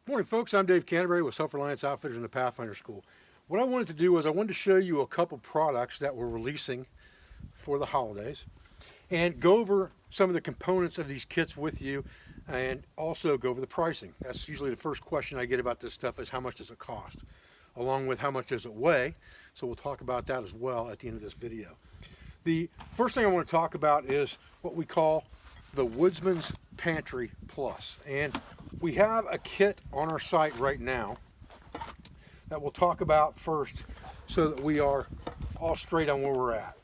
Morning folks, I'm Dave Canterbury with Self-Reliance Outfitters in the Pathfinder School. What I wanted to do was I wanted to show you a couple products that we're releasing for the holidays and go over some of the components of these kits with you and also go over the pricing. That's usually the first question I get about this stuff is how much does it cost? Along with how much does it weigh? So we'll talk about that as well at the end of this video. The first thing I want to talk about is what we call the Woodsman's Pantry Plus. And we have a kit on our site right now that we'll talk about first so that we are all straight on where we're at.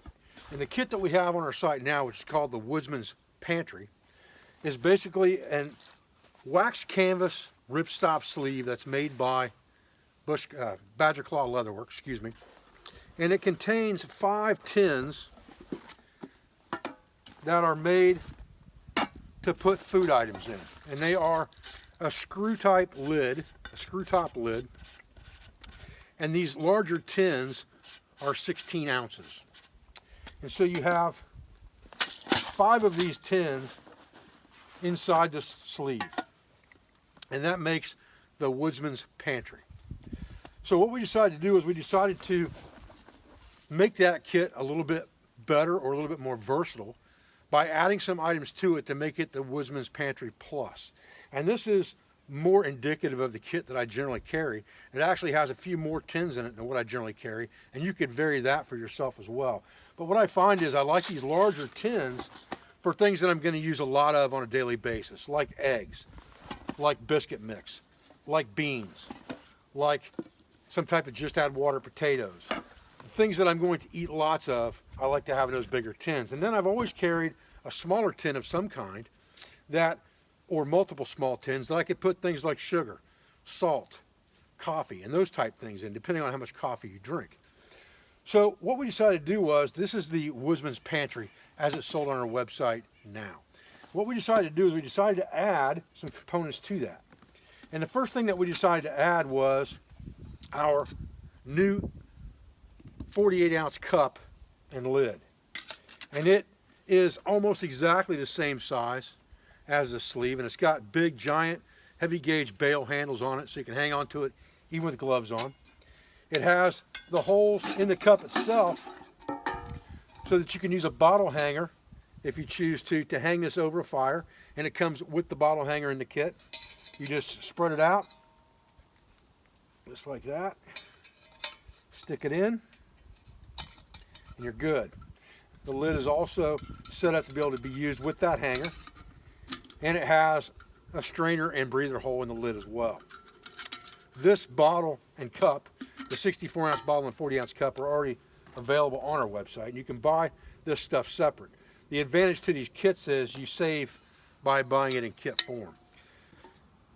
And the kit that we have on our site now, which is called the Woodsman's Pantry, is basically a wax canvas ripstop sleeve that's made by Badger Claw Leatherworks, and it contains 5 tins that are made to put food items in, and they are a screw top lid, and these larger tins are 16 ounces. And so you have 5 of these tins inside this sleeve, and that makes the Woodsman's Pantry. So what we decided to do is we decided to make that kit a little bit better or a little bit more versatile by adding some items to it to make it the Woodsman's Pantry Plus. And this is more indicative of the kit that I generally carry. It actually has a few more tins in it than what I generally carry, and you could vary that for yourself as well. But what I find is I like these larger tins for things that I'm going to use a lot of on a daily basis, like eggs, like biscuit mix, like beans, like some type of just add water potatoes. Things that I'm going to eat lots of, I like to have in those bigger tins. And then I've always carried a smaller tin of some kind or multiple small tins that I could put things like sugar, salt, coffee, and those type things in, depending on how much coffee you drink. So what we decided to do was, this is the Woodsman's Pantry as it's sold on our website now. What we decided to do is we decided to add some components to that. And the first thing that we decided to add was our new 48-ounce cup and lid. And it is almost exactly the same size as the sleeve, and it's got big, giant, heavy gauge bail handles on it so you can hang on to it even with gloves on. It has the holes in the cup itself so that you can use a bottle hanger if you choose to hang this over a fire, and it comes with the bottle hanger in the kit. You just spread it out just like that, stick it in, and you're good. The lid is also set up to be able to be used with that hanger, and it has a strainer and breather hole in the lid as well. This bottle and cup, the 64-ounce bottle and 40-ounce cup, are already available on our website, and you can buy this stuff separate. The advantage to these kits is you save by buying it in kit form.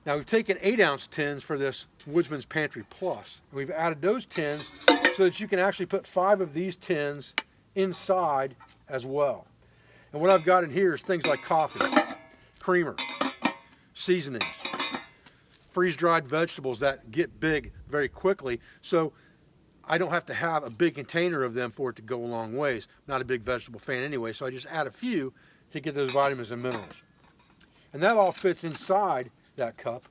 Now we've taken 8-ounce tins for this Woodsman's Pantry Plus, and we've added those tins so that you can actually put 5 of these tins inside as well. And what I've got in here is things like coffee, creamer, seasonings, freeze-dried vegetables that get big very quickly, so I don't have to have a big container of them for it to go a long ways. I'm not a big vegetable fan anyway, so I just add a few to get those vitamins and minerals. And that all fits inside that cup,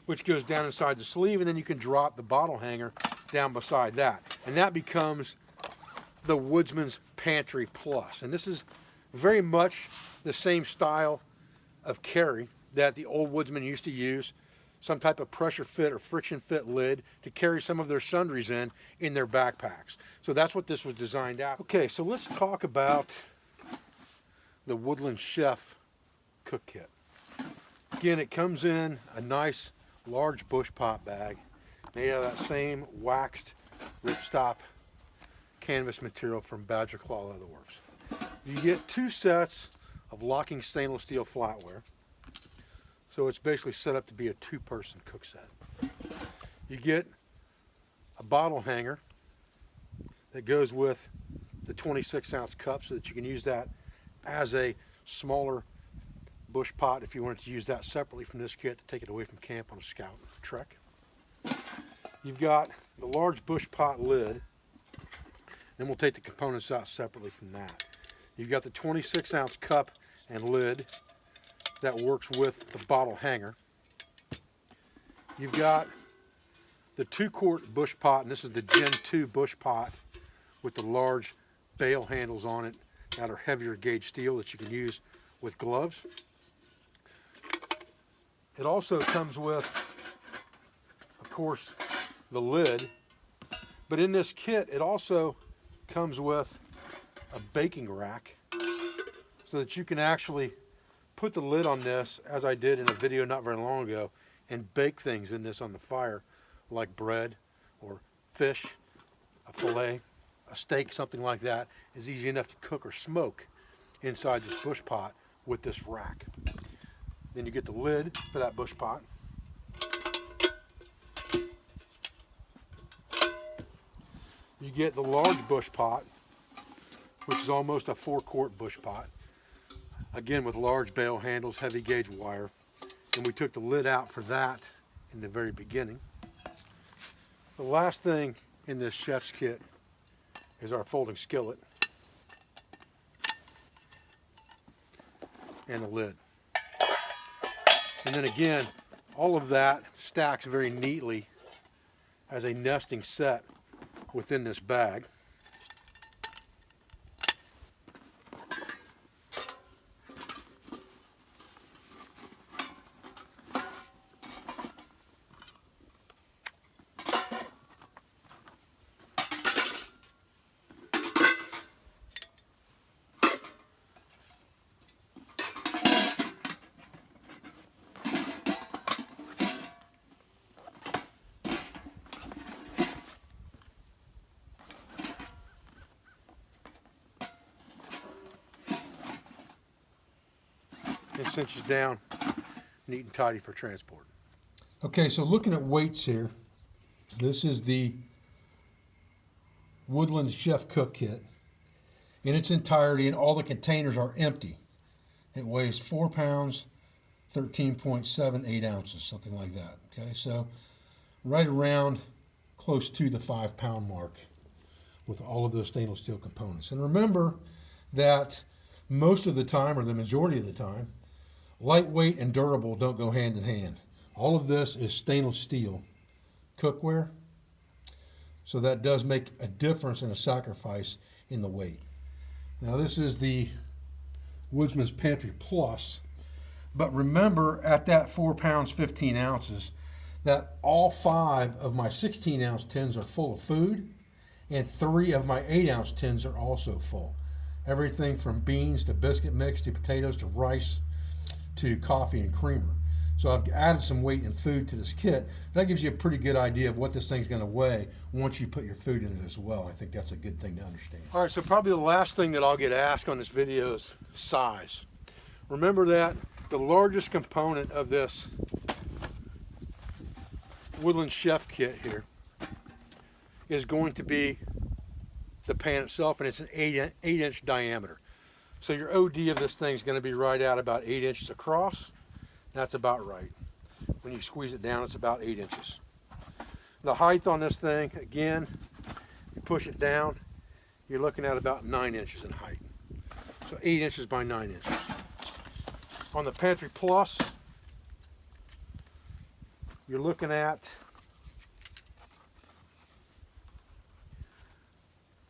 which goes down inside the sleeve, and then you can drop the bottle hanger down beside that. And that becomes the Woodsman's Pantry Plus. And this is very much the same style of carry that the old Woodsman used to use, some type of pressure fit or friction fit lid to carry some of their sundries in their backpacks. So that's what this was designed out. Okay, so let's talk about the Woodland Chef Cook Kit. Again, it comes in a nice large bush pot bag made out of that same waxed ripstop canvas material from Badger Claw Leatherworks. You get 2 sets of locking stainless steel flatware, so it's basically set up to be a 2-person cook set. You get a bottle hanger that goes with the 26-ounce cup so that you can use that as a smaller bush pot if you wanted to use that separately from this kit to take it away from camp on a scout trek. You've got the large bush pot lid, then we'll take the components out separately from that. You've got the 26-ounce cup and lid that works with the bottle hanger. you've got the 2-quart bush pot, and this is the Gen 2 bush pot with the large bale handles on it that are heavier gauge steel that you can use with gloves. It also comes with, of course, the lid, but in this kit it also comes with a baking rack so that you can actually put the lid on this, as I did in a video not very long ago, and bake things in this on the fire, like bread or fish, a fillet, a steak, something like that is easy enough to cook or smoke inside this bush pot with this rack. Then you get the lid for that bush pot. You get the large bush pot, which is almost a 4-quart bush pot. Again, with large bale handles, heavy gauge wire. And we took the lid out for that in the very beginning. The last thing in this chef's kit is our folding skillet and the lid. And then again, all of that stacks very neatly as a nesting set within this bag. And cinches down, neat and tidy for transport. Okay, so looking at weights here, this is the Woodland Chef Cook Kit in its entirety, and all the containers are empty. It weighs 4 pounds, 13.78 ounces, something like that. Okay, so right around close to the 5-pound mark with all of those stainless steel components. And remember that most of the time, or the majority of the time, lightweight and durable don't go hand in hand. All of this is stainless steel cookware, so that does make a difference and a sacrifice in the weight. Now this is the Woodsman's Pantry Plus, but remember at that 4 pounds 15 ounces that all 5 of my 16-ounce tins are full of food, and 3 of my 8-ounce tins are also full. Everything from beans to biscuit mix to potatoes to rice to coffee and creamer. So I've added some weight and food to this kit. That gives you a pretty good idea of what this thing's going to weigh once you put your food in it as well. I think that's a good thing to understand. All right, so probably the last thing that I'll get asked on this video is size. Remember that the largest component of this Woodland Chef Kit here is going to be the pan itself, and it's an 8-inch diameter. So your OD of this thing is going to be right at about 8 inches across. That's about right. When you squeeze it down, it's about 8 inches. The height on this thing, again, you push it down, you're looking at about 9 inches in height. So 8 inches by 9 inches. On the Pantry Plus, you're looking at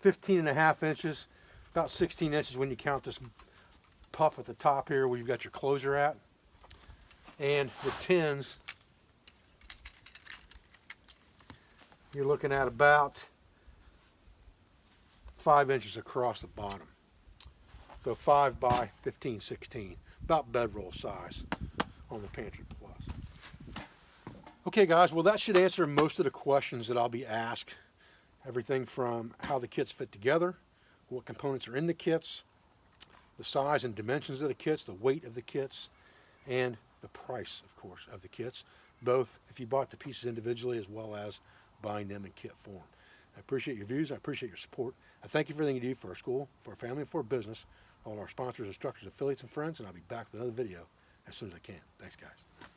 15.5 inches, about 16 inches when you count this puff at the top here where you've got your closer at. And the tins, you're looking at about 5 inches across the bottom. So 5 by 15, 16, about bedroll size on the Pantry Plus. Okay guys, well that should answer most of the questions that I'll be asked. Everything from how the kits fit together, what components are in the kits, the size and dimensions of the kits, the weight of the kits, and the price, of course, of the kits, both if you bought the pieces individually as well as buying them in kit form. I appreciate your views. I appreciate your support. I thank you for everything you do for our school, for our family, and for our business, all our sponsors, instructors, affiliates, and friends, and I'll be back with another video as soon as I can. Thanks, guys.